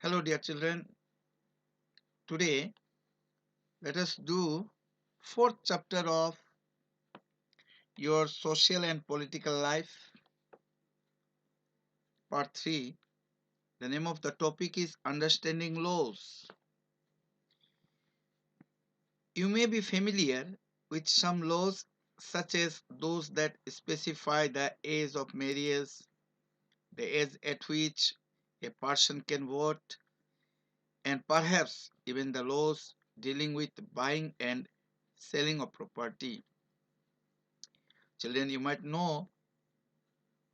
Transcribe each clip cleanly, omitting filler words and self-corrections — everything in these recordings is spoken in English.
Hello dear children, today let us do fourth chapter of your social and political life, part 3. The name of the topic is Understanding Laws. You may be familiar with some laws such as those that specify the age of marriage, the age at which a person can vote, and perhaps even the laws dealing with buying and selling of property. Children, you might know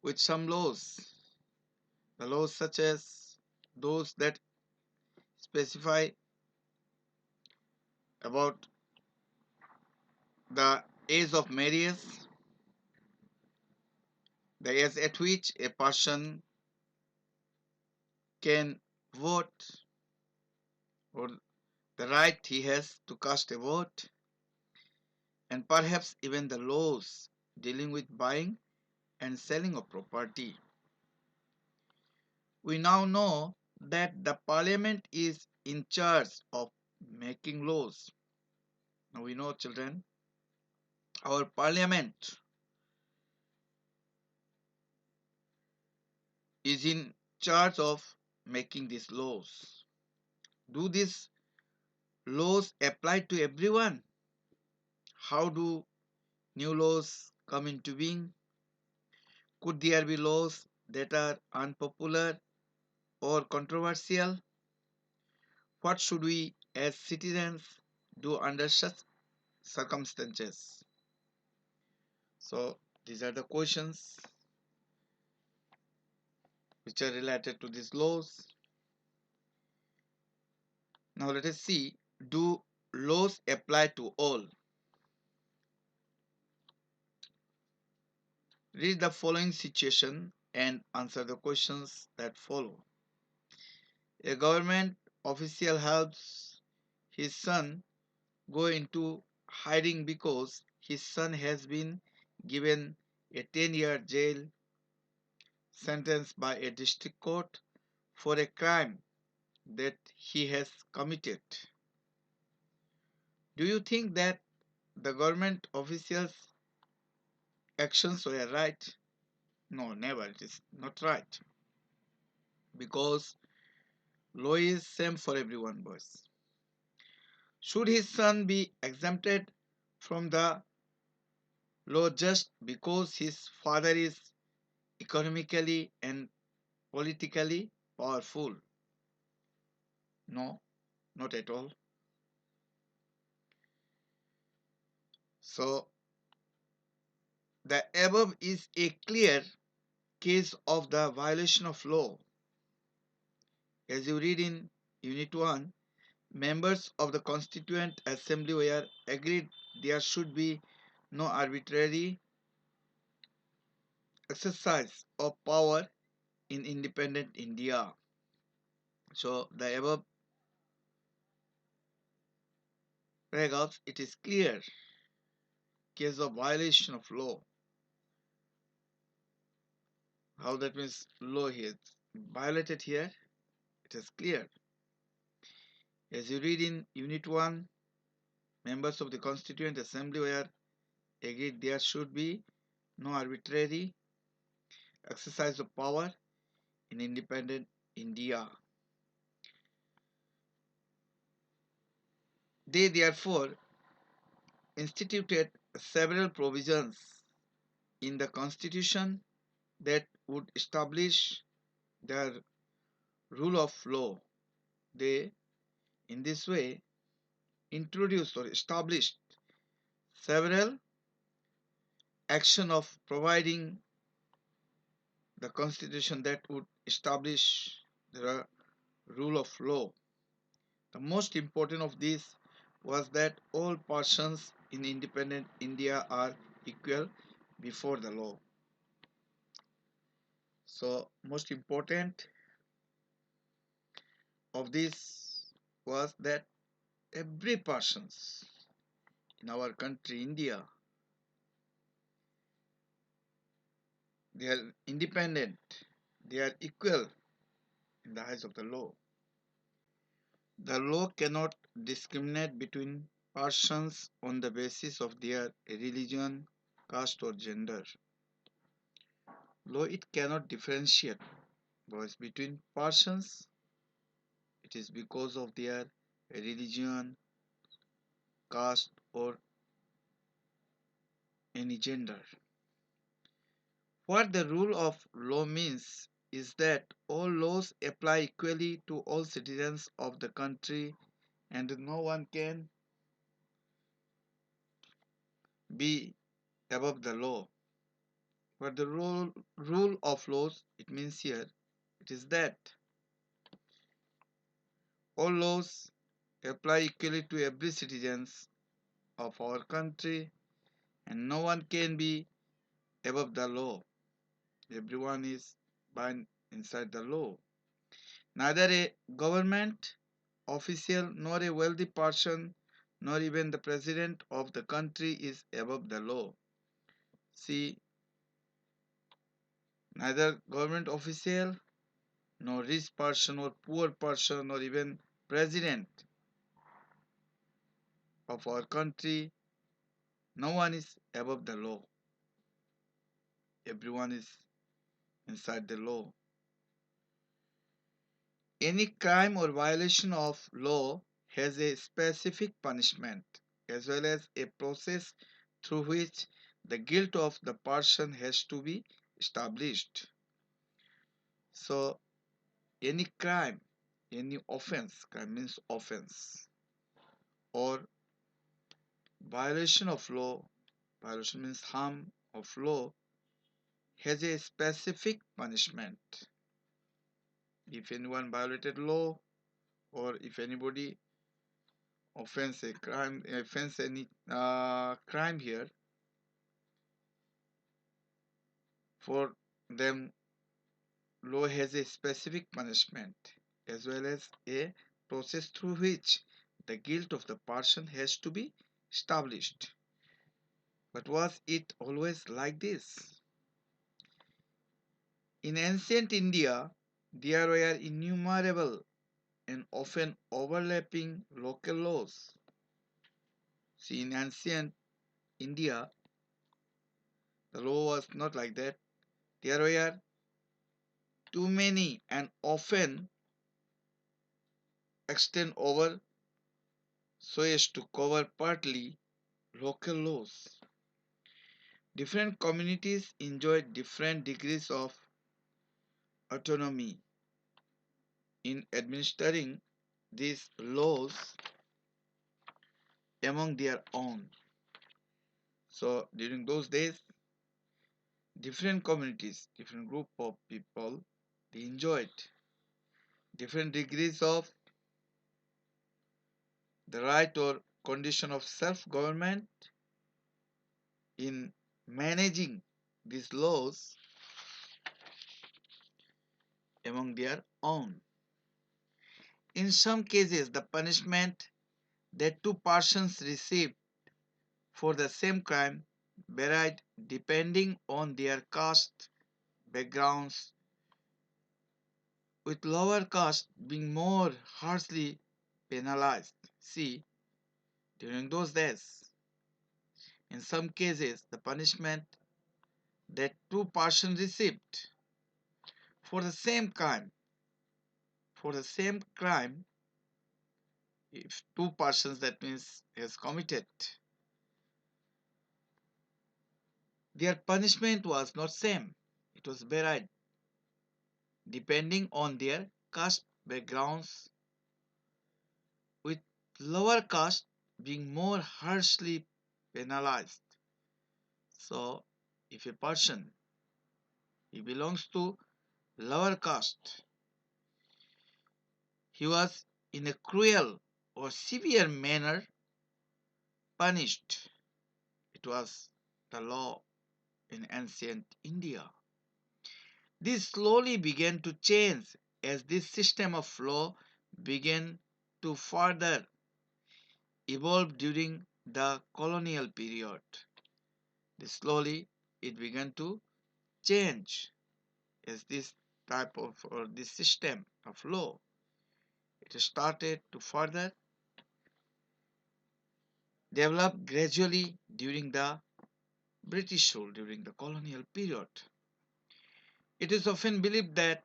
with some laws. The laws such as those that specify about the age of marriage, the age at which a person can vote, or the right he has to cast a vote, and perhaps even the laws dealing with buying and selling of property. We now know that the parliament is in charge of making laws. Now we know, children, our parliament is in charge of making these laws. Do these laws apply to everyone? How do new laws come into being? Could there be laws that are unpopular or controversial? What should we as citizens do under such circumstances? So, these are the questions which are related to these laws. Now, let us see, do laws apply to all? Read the following situation and answer the questions that follow. A government official helps his son go into hiding because his son has been given a 10-year jail sentence by a district court for a crime that he has committed. Do you think that the government official's actions were right? No, never. It is not right. Because law is same for everyone, boys. Should his son be exempted from the law just because his father is economically and politically powerful? No, not at all. So, the above is a clear case of the violation of law. As you read in Unit 1, members of the Constituent Assembly were agreed there should be no arbitrary exercise of power in independent India. So the above paragraphs, it is clear case of violation of law. How that means law here violated here, it is clear. As you read in Unit 1, members of the Constituent Assembly were agreed there should be no arbitrary exercise of power in independent India. They therefore instituted several provisions in the Constitution that would establish the rule of law. They, in this way, introduced or established several action of providing the Constitution that would establish the rule of law. The most important of these was that all persons in independent India are equal before the law. So most important of this was that every persons in our country India, they are independent, they are equal in the eyes of the law. The law cannot discriminate between persons on the basis of their religion, caste, or gender. Law it cannot differentiate boys between persons. It is because of their religion, caste, or any gender. What the rule of law means is that all laws apply equally to all citizens of the country and no one can be above the law. What the rule of laws it means here, it is that all laws apply equally to every citizens of our country and no one can be above the law. Everyone is bound inside the law. Neither a government official nor a wealthy person nor even the president of the country is above the law. See, neither government official nor rich person or poor person or even president of our country, no one is above the law. Everyone is inside the law. Any crime or violation of law has a specific punishment as well as a process through which the guilt of the person has to be established. So, any crime, any offense, crime means offense, or violation of law, violation means harm of law, has a specific punishment. If anyone violated law or if anybody offends a crime, offends any crime here, for them law has a specific punishment as well as a process through which the guilt of the person has to be established. But was it always like this? In ancient India, there were innumerable and often overlapping local laws. See, in ancient India, the law was not like that. There were too many and often extend over so as to cover partly local laws. Different communities enjoy different degrees of autonomy in administering these laws among their own. So during those days, different communities, different group of people, they enjoyed different degrees of the right or condition of self-government in managing these laws among their own. In some cases, the punishment that two persons received for the same crime varied depending on their caste backgrounds, with lower caste being more harshly penalized. See, during those days, in some cases, the punishment that two persons received for the same crime, for the same crime, if two persons that means has committed, their punishment was not same. It was varied depending on their caste backgrounds, with lower caste being more harshly penalized. So, if a person he belongs to lower caste, he was in a cruel or severe manner punished. It was the law in ancient India. This slowly began to change as this system of law began to further evolve during the colonial period. Slowly it began to change as this type of or this system of law it started to further develop gradually during the British rule during the colonial period. It is often believed that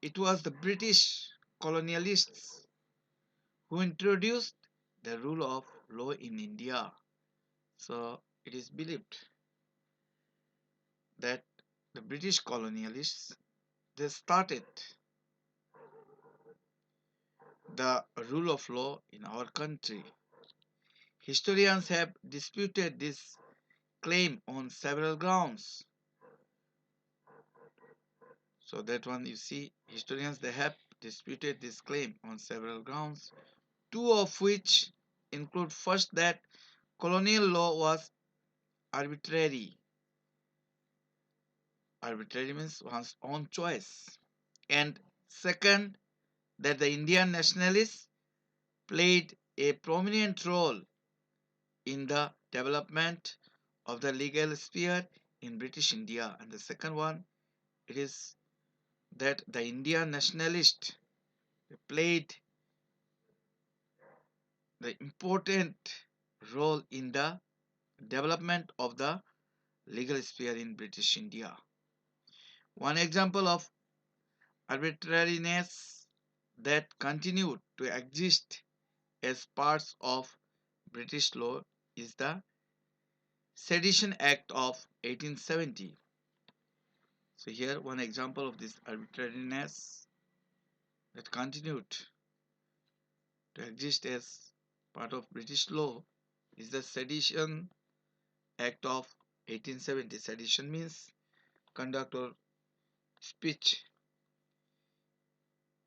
it was the British colonialists who introduced the rule of law in India. So it is believed that the British colonialists they started the rule of law in our country. Historians have disputed this claim on several grounds. So that one you see, historians they have disputed this claim on several grounds, two of which include first that colonial law was arbitrary. Arbitrary means one's own choice. And second, that the Indian nationalists played a prominent role in the development of the legal sphere in British India. And the second one, it is that the Indian nationalists played the important role in the development of the legal sphere in British India. One example of arbitrariness that continued to exist as parts of British law is the Sedition Act of 1870. So here one example of this arbitrariness that continued to exist as part of British law is the Sedition Act of 1870. Sedition means conduct or speech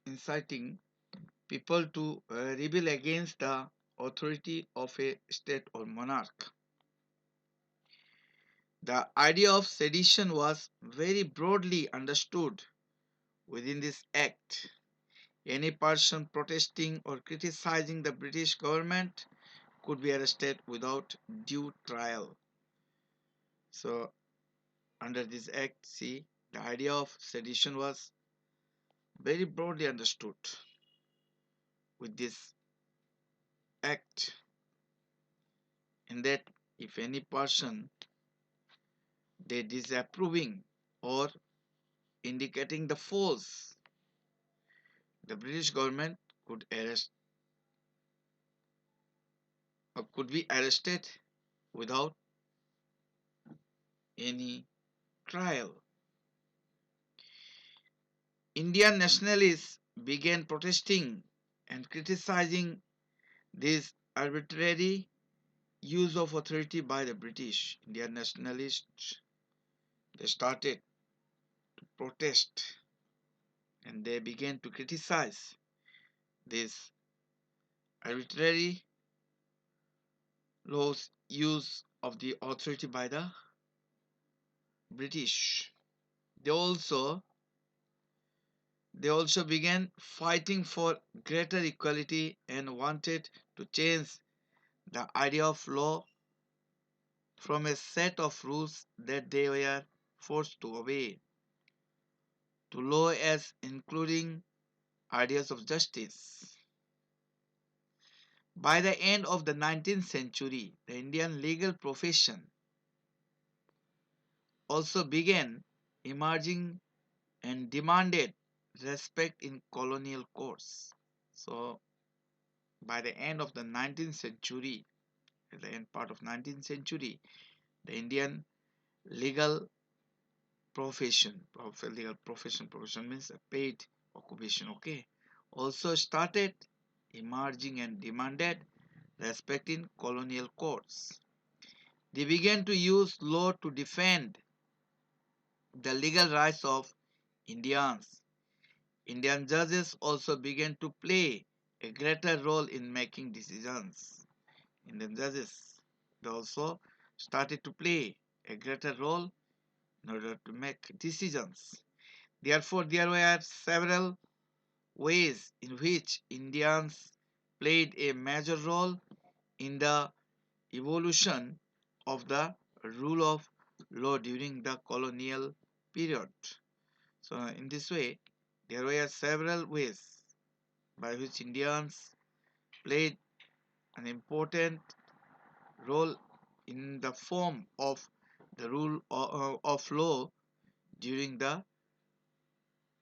inciting people to rebel against the authority of a state or monarch. The idea of sedition was very broadly understood within this act. Any person protesting or criticizing the British government could be arrested without due trial. So, under this act, see, the idea of sedition was very broadly understood with this act, in that if any person they disapproving or indicating the false, the British government could arrest or could be arrested without any trial. Indian nationalists began protesting and criticizing this arbitrary use of authority by the British. Indian nationalists they started to protest and they began to criticize this arbitrary laws use of the authority by the British. They also they also began fighting for greater equality and wanted to change the idea of law from a set of rules that they were forced to obey to law as including ideas of justice. By the end of the 19th century, the Indian legal profession also began emerging and demanded respect in colonial courts. So, by the end of the 19th century, at the end part of 19th century, the Indian legal profession means a paid occupation, okay, also started emerging and demanded respect in colonial courts. They began to use law to defend the legal rights of Indians. Indian judges also began to play a greater role in making decisions. Indian judges they also started to play a greater role in order to make decisions. Therefore, there were several ways in which Indians played a major role in the evolution of the rule of law during the colonial period. So, in this way, there were several ways by which Indians played an important role in the form of the rule of law during the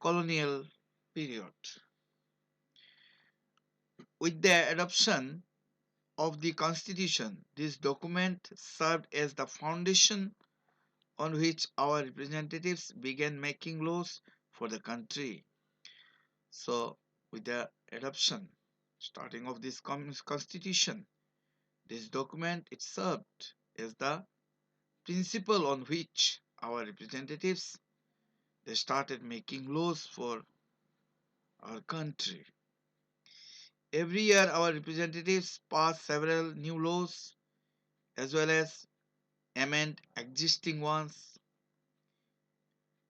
colonial period. With the adoption of the Constitution, this document served as the foundation on which our representatives began making laws for the country. So, with the adoption, starting of this Constitution, this document it served as the principle on which our representatives they started making laws for our country. Every year, our representatives pass several new laws as well as amend existing ones.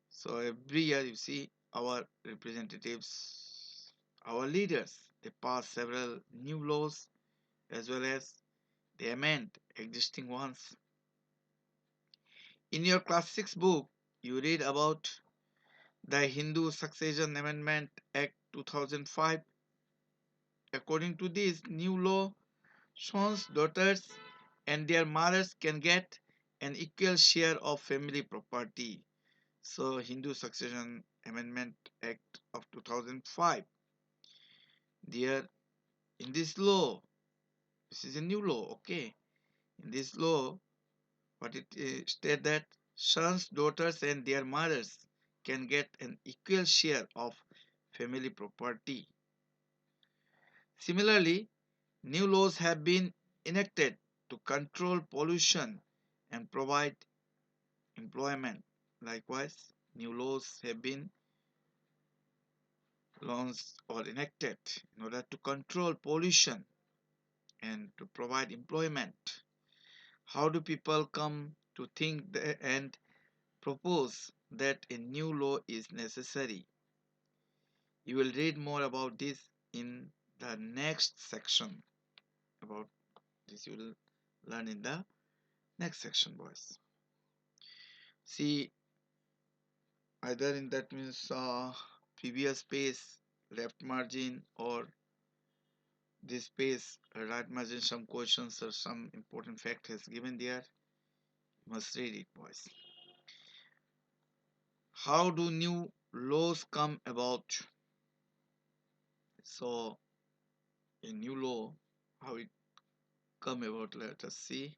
So every year, you see, our representatives, our leaders, they pass several new laws as well as they amend existing ones. In your class 6 book, you read about the Hindu Succession Amendment Act 2005. According to this new law, sons, daughters, and their mothers can get an equal share of family property. So, Hindu Succession Amendment Act of 2005. There, in this law, this is a new law, okay? In this law, what it states that sons, daughters, and their mothers can get an equal share of family property. Similarly, new laws have been enacted to control pollution and provide employment. Likewise, new laws have been launched or enacted in order to control pollution and to provide employment. How do people come to think and propose that a new law is necessary? You will read more about this in the next section. About this, you will learn in the next section, boys. See, either in that means previous space, left margin, or this space, right margin, some questions or some important fact has given there. You must read it, boys. How do new laws come about? So, a new law, how it come about? Let us see.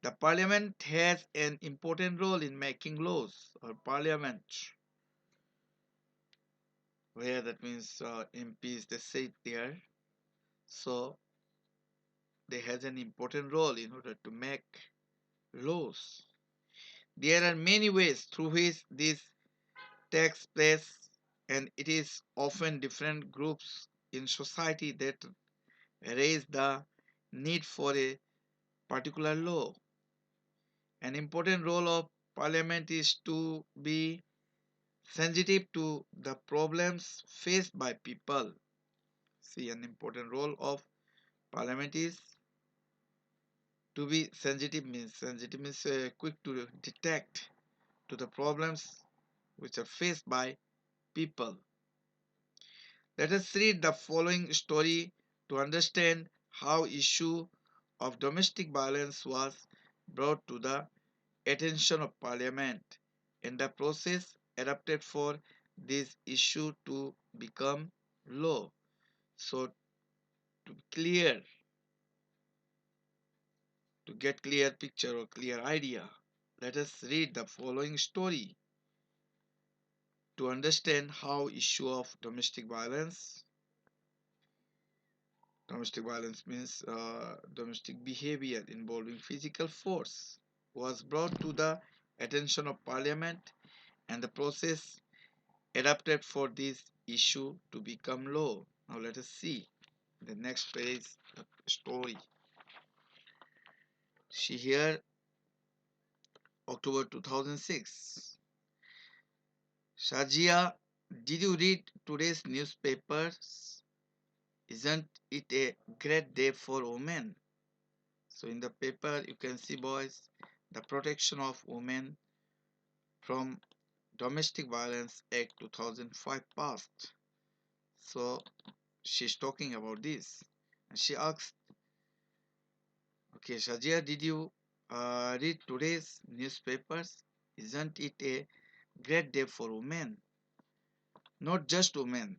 The parliament has an important role in making laws, or parliament, where that means MPs they sit there. So they has an important role in order to make laws. There are many ways through which this takes place, and it is often different groups in society that raise the need for a particular law. An important role of parliament is to be sensitive to the problems faced by people. See, an important role of parliament is to be sensitive means quick to detect to the problems which are faced by people. Let us read the following story to understand how issue of domestic violence was brought to the attention of parliament and the process adopted for this issue to become law. So to clear to get clear picture or clear idea, let us read the following story to understand how issue of domestic violence means domestic behavior involving physical force was brought to the attention of parliament and the process adapted for this issue to become law. Now let us see the next page the story. See here, October 2006. Shajia, did you read today's newspapers? Isn't it a great day for women? So in the paper you can see, boys, the Protection of Women from Domestic Violence Act 2005 passed. So she's talking about this. And she asked, okay, Shazia, did you read today's newspapers? Isn't it a great day for women? Not just women.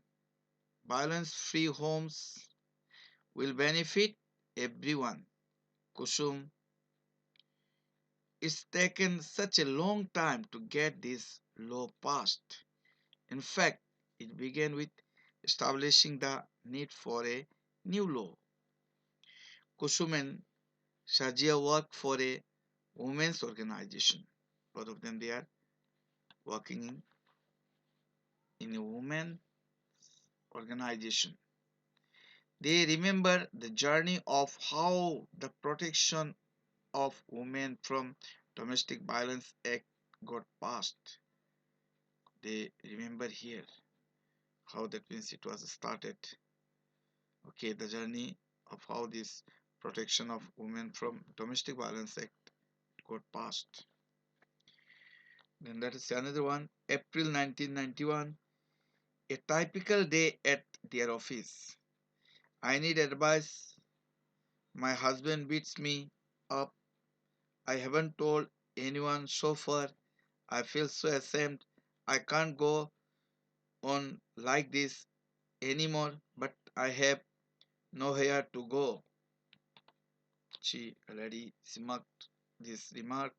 Violence free homes will benefit everyone. Kusum, it's taken such a long time to get this law passed. In fact, it began with establishing the need for a new law. Kusum and Shazia work for a women's organization. Both of them they are working in a women organization. They remember the journey of how the Protection of Women from Domestic Violence Act got passed. They remember here how that means it was started. Okay, the journey of how this Protection of Women from Domestic Violence Act got passed. Then that is another one, April 1991, a typical day at their office. I need advice. My husband beats me up. I haven't told anyone so far. I feel so ashamed. I can't go on like this anymore, but I have nowhere to go. She already smirked this remark.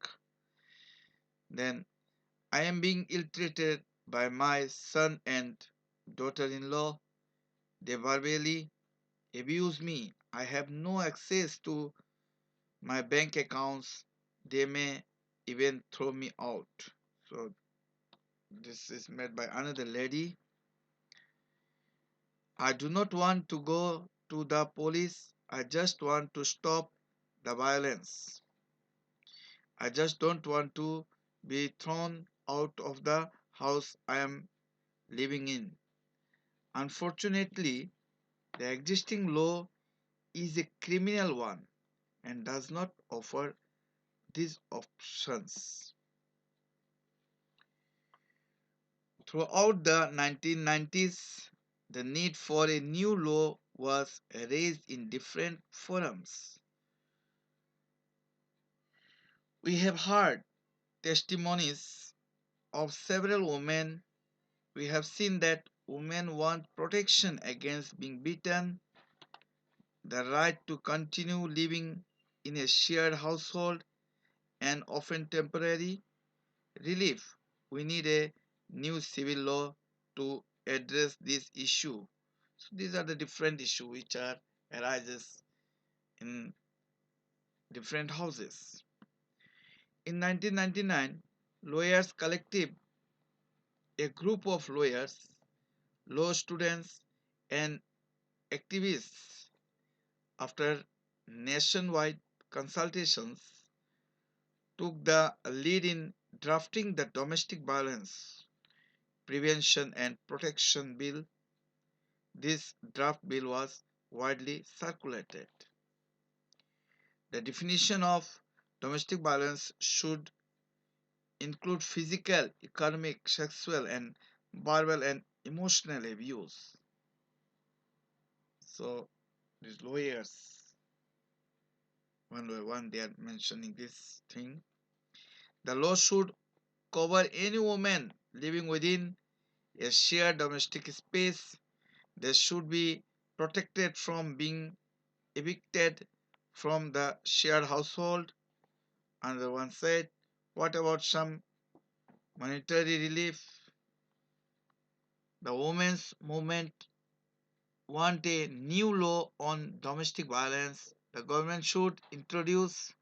Then, I am being ill treated by my son and daughter in law. They verbally abuse me. I have no access to my bank accounts. They may even throw me out. So, this is made by another lady. I do not want to go to the police. I just want to stop the violence. I just don't want to be thrown out of the house I am living in. Unfortunately, the existing law is a criminal one and does not offer these options. Throughout the 1990s, the need for a new law was raised in different forums. We have heard testimonies of several women. We have seen that women want protection against being beaten, the right to continue living in a shared household, and often temporary relief. We need a new civil law to address this issue. So these are the different issues which are arises in different houses. In 1999, Lawyers Collective, a group of lawyers, law students, and activists, after nationwide consultations, took the lead in drafting the Domestic Violence Prevention and Protection Bill. This draft bill was widely circulated. The definition of domestic violence should include physical, economic, sexual, and verbal and emotional abuse. So, these lawyers, one by one, they are mentioning this thing. The law should cover any woman living within a shared domestic space. They should be protected from being evicted from the shared household. Another one said, what about some monetary relief? The women's movement want a new law on domestic violence. The government should introduce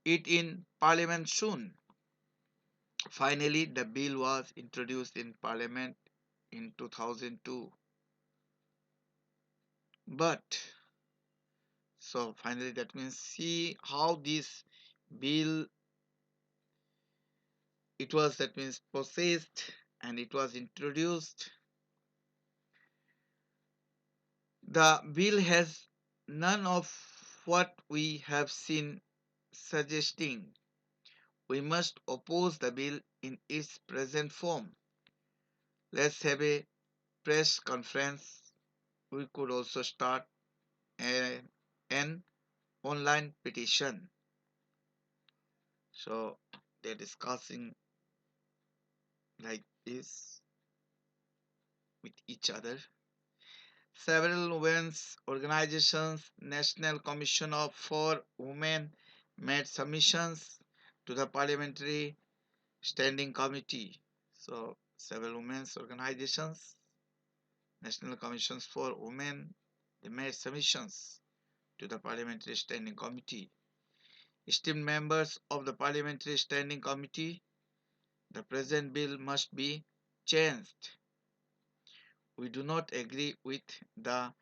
it in parliament soon. Finally, the bill was introduced in parliament in 2002. But so finally that means see how this bill it was that means processed and it was introduced. The bill has none of what we have seen suggesting. We must oppose the bill in its present form. Let's have a press conference, we could also start an online petition. So they're discussing like this with each other. Several women's organizations, National Commission for Women, made submissions to the Parliamentary Standing Committee. So several women's organizations, National Commissions for Women, they made submissions to the Parliamentary Standing Committee. Esteemed members of the Parliamentary Standing Committee, the present bill must be changed. We do not agree with the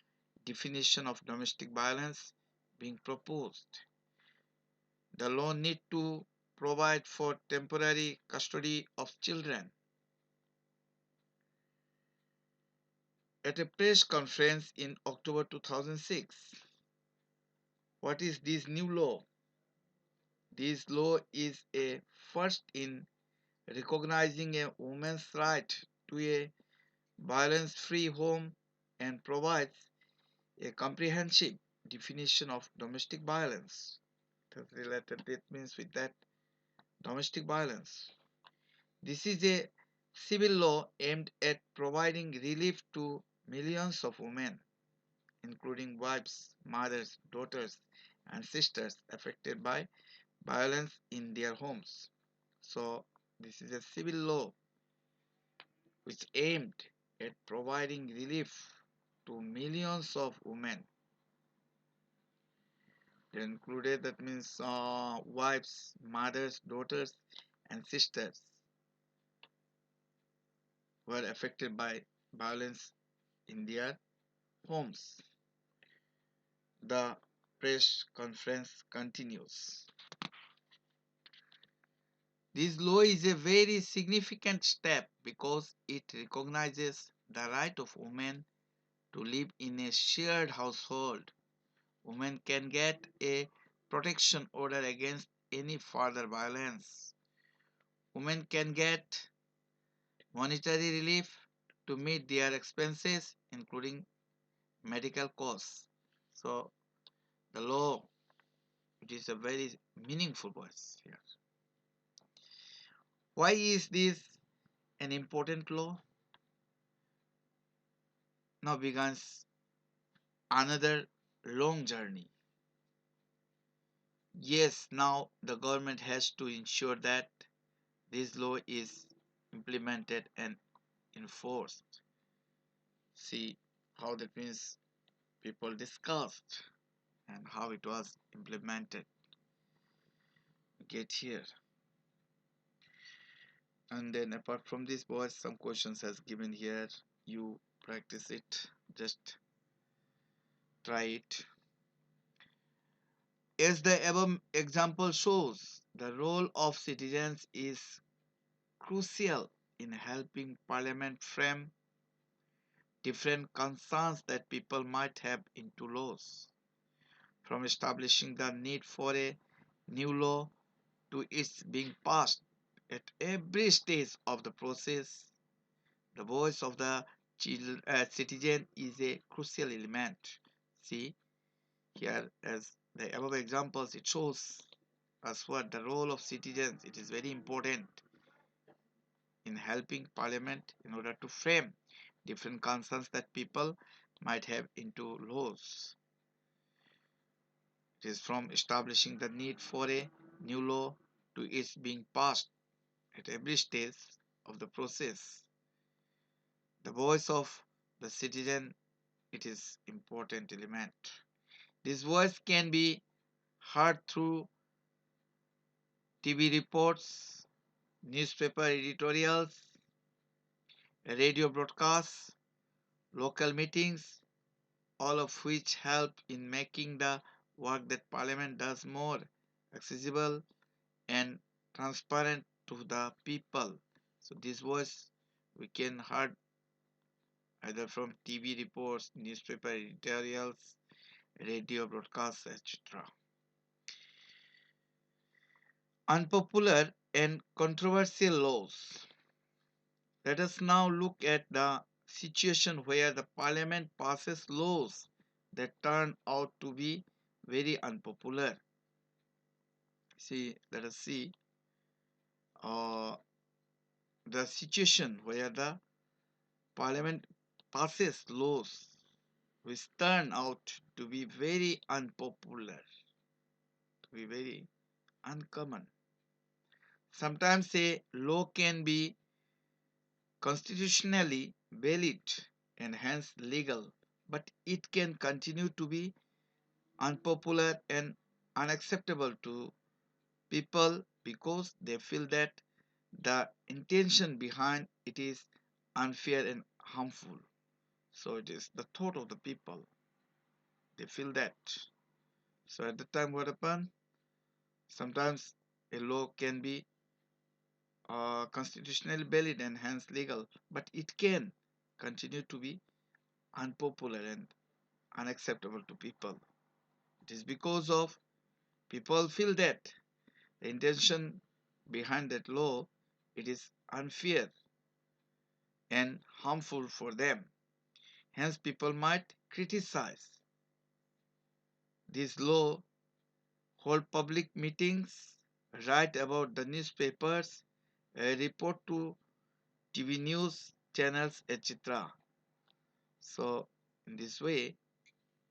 definition of domestic violence being proposed. The law need to provide for temporary custody of children. At a press conference in October 2006, what is this new law? This law is a first in recognizing a woman's right to a violence-free home and provides a comprehensive definition of domestic violence. That's related, it means with that domestic violence. This is a civil law aimed at providing relief to millions of women, including wives, mothers, daughters, and sisters affected by violence in their homes. So, this is a civil law which aimed at providing relief to millions of women. They included, that means wives, mothers, daughters, and sisters were affected by violence in their homes. The press conference continues. This law is a very significant step because it recognizes the right of women to live in a shared household. Women can get a protection order against any further violence. Women can get monetary relief to meet their expenses, including medical costs. So, the law, it is a very meaningful voice here. Why is this an important law? Now begins another long journey. Yes, now the government has to ensure that this law is implemented and enforced. See how that means people discussed and how it was implemented. Get here. And then apart from this, boys, some questions has given here. You practice it. Just try it. As the above example shows, the role of citizens is crucial in helping Parliament frame different concerns that people might have into laws. From establishing the need for a new law to its being passed at every stage of the process, the voice of the citizen is a crucial element. See, here as the above examples, it shows us what the role of citizens. It is very important in helping Parliament in order to frame different concerns that people might have into laws. It is from establishing the need for a new law to its being passed at every stage of the process. The voice of the citizen, it is important element. This voice can be heard through TV reports, newspaper editorials, radio broadcasts, local meetings, all of which help in making the work that Parliament does more accessible and transparent to the people. So this voice we can heard either from TV reports, newspaper editorials, radio broadcasts, etc. Unpopular and controversial laws. Let us now look at the situation where the parliament passes laws that turn out to be very unpopular. See, let us see uh, the situation where the parliament passes laws which turn out to be very unpopular, to be very uncommon. Sometimes a law can be constitutionally valid and hence legal, but it can continue to be unpopular and unacceptable to people because they feel that the intention behind it is unfair and harmful. So it is the thought of the people. They feel that. So at the time what happened? Sometimes a law can be constitutionally valid and hence legal, but it can continue to be unpopular and unacceptable to people. It is because of people feel that the intention behind that law it is unfair and harmful for them. Hence people might criticize this law, hold public meetings, write about the newspapers, report to TV news channels, etc. So in this way,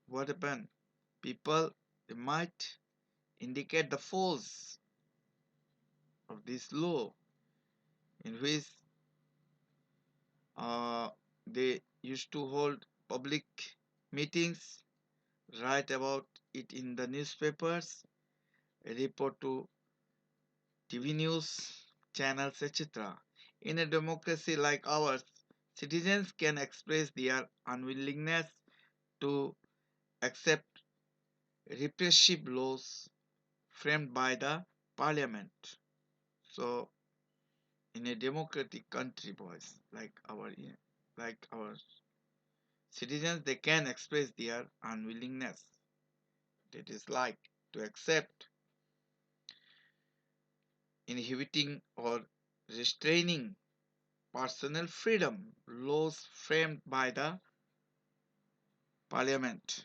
what happened? People they might indicate the force of this law in which uh, they used to hold public meetings, write about it in the newspapers, report to TV news channels, etc. In a democracy like ours, citizens can express their unwillingness to accept repressive laws framed by the parliament. So, in a democratic country, boys, like our citizens, they can express their unwillingness. That is like to accept inhibiting or restraining personal freedom laws framed by the parliament.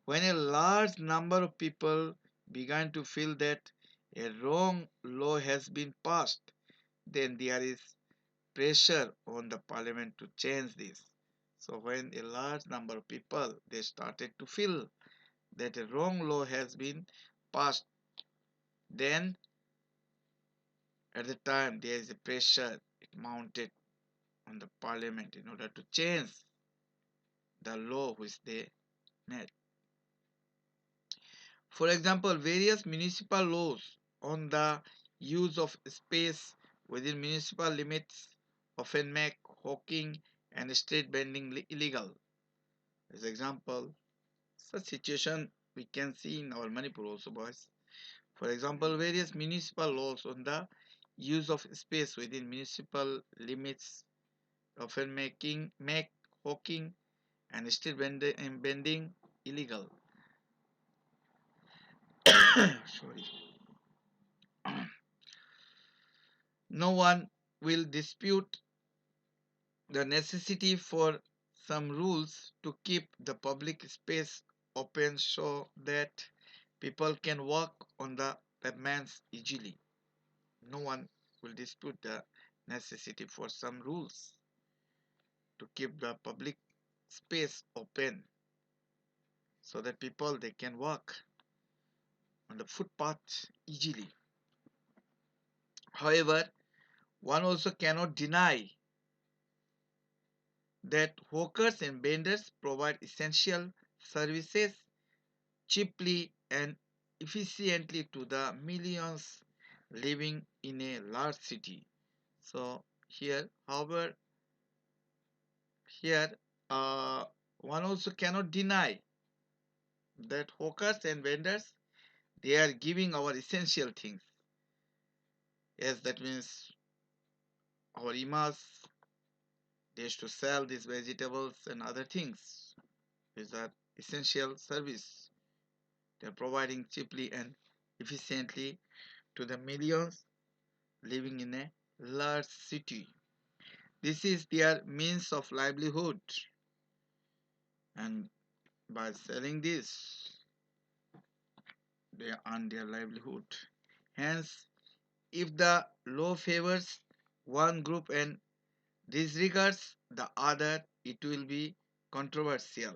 When a large number of people began to feel that a wrong law has been passed, then there is pressure on the parliament to change this. So when a large number of people they started to feel that a wrong law has been passed, then at the time there is a pressure it mounted on the parliament in order to change the law which they made. For example, various municipal laws on the use of space within municipal limits often make hawking and street vending illegal. As example, such situation we can see in our Manipur also, boys. For example, various municipal laws on the use of space within municipal limits often make hawking and street vending illegal. Sorry. No one will dispute the necessity for some rules to keep the public space open so that people can walk on the pavements easily. No one will dispute the necessity for some rules to keep the public space open so that people they can walk on the footpath easily. However, one also cannot deny that hawkers and vendors provide essential services cheaply and efficiently to the millions living in a large city. So here one also cannot deny that hawkers and vendors they are giving our essential things. Yes, that means our imas they used to sell these vegetables and other things. These are essential service. They are providing cheaply and efficiently to the millions living in a large city. This is their means of livelihood, and by selling this, they earn their livelihood. Hence, if the law favors one group and disregards the other, it will be controversial.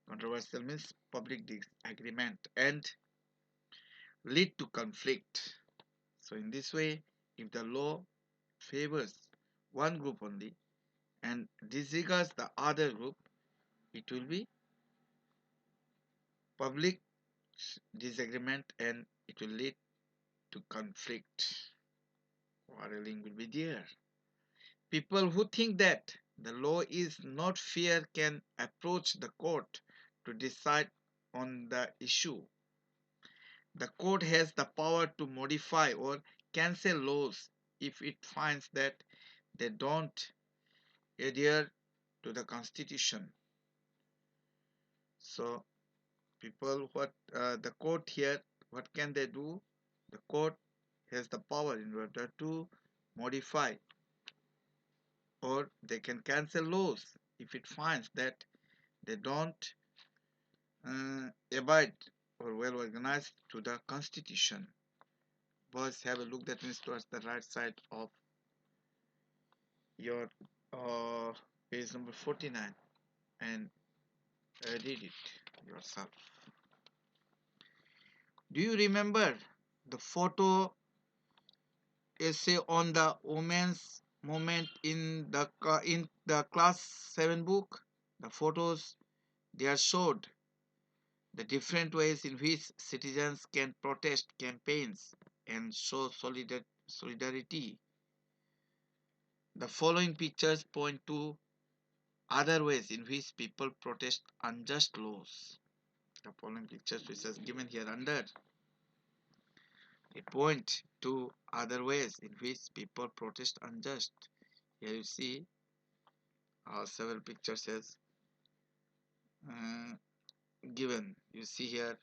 Controversial means public disagreement and lead to conflict. So, in this way, if the law favors one group only and disregards the other group, it will be public disagreement and it will lead to conflict. Quarreling will be there. People who think that the law is not fair can approach the court to decide on the issue. The court has the power to modify or cancel laws if it finds that they don't adhere to the constitution. So people, what the court here, what can they do? The court has the power in order to modify, or they can cancel laws if it finds that they don't abide or well organized to the constitution. Boys, have a look, that means towards the right side of your uh, page number 49, and read it yourself. Do you remember the photo essay on the women's movement in the class 7 book? The photos there showed the different ways in which citizens can protest campaigns and show solidarity. The following pictures point to other ways in which people protest unjust laws. The following pictures which is given here under, they point to other ways in which people protest unjust. Here you see several pictures as uh, given. You see here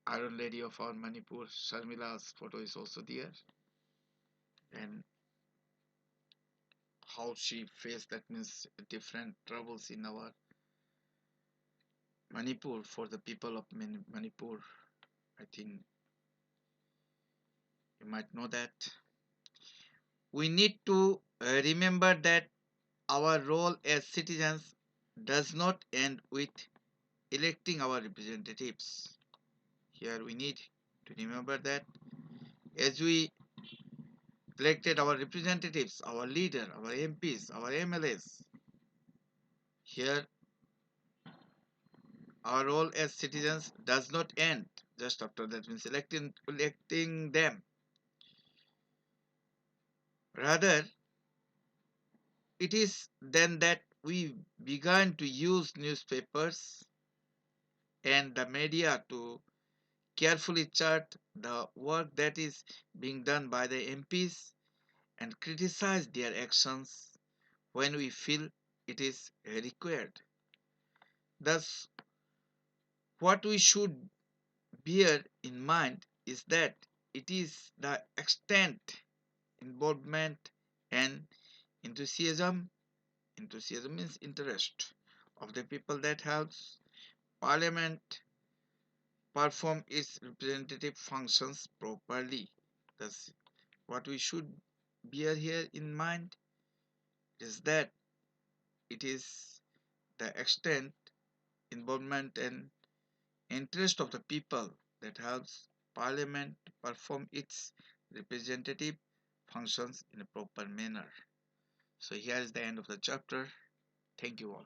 Iron Lady of our Manipur, Sharmila's photo is also there, and how she faced, that means different troubles in our Manipur for the people of Manipur. I think you might know that. We need to remember that our role as citizens does not end with electing our representatives. Here we need to remember that as we elected our representatives, our leader, our MPs, our MLAs, here our role as citizens does not end just after that, means electing them. Rather, it is then that we began to use newspapers and the media to carefully chart the work that is being done by the MPs and criticize their actions when we feel it is required. Thus, what we should bear in mind is that it is the extent, involvement, and enthusiasm means interest of the people that helps Parliament perform its representative functions properly. Thus, what we should bear here in mind is that it is the extent, involvement, and interest of the people that helps Parliament perform its representative functions in a proper manner. So here is the end of the chapter. Thank you all.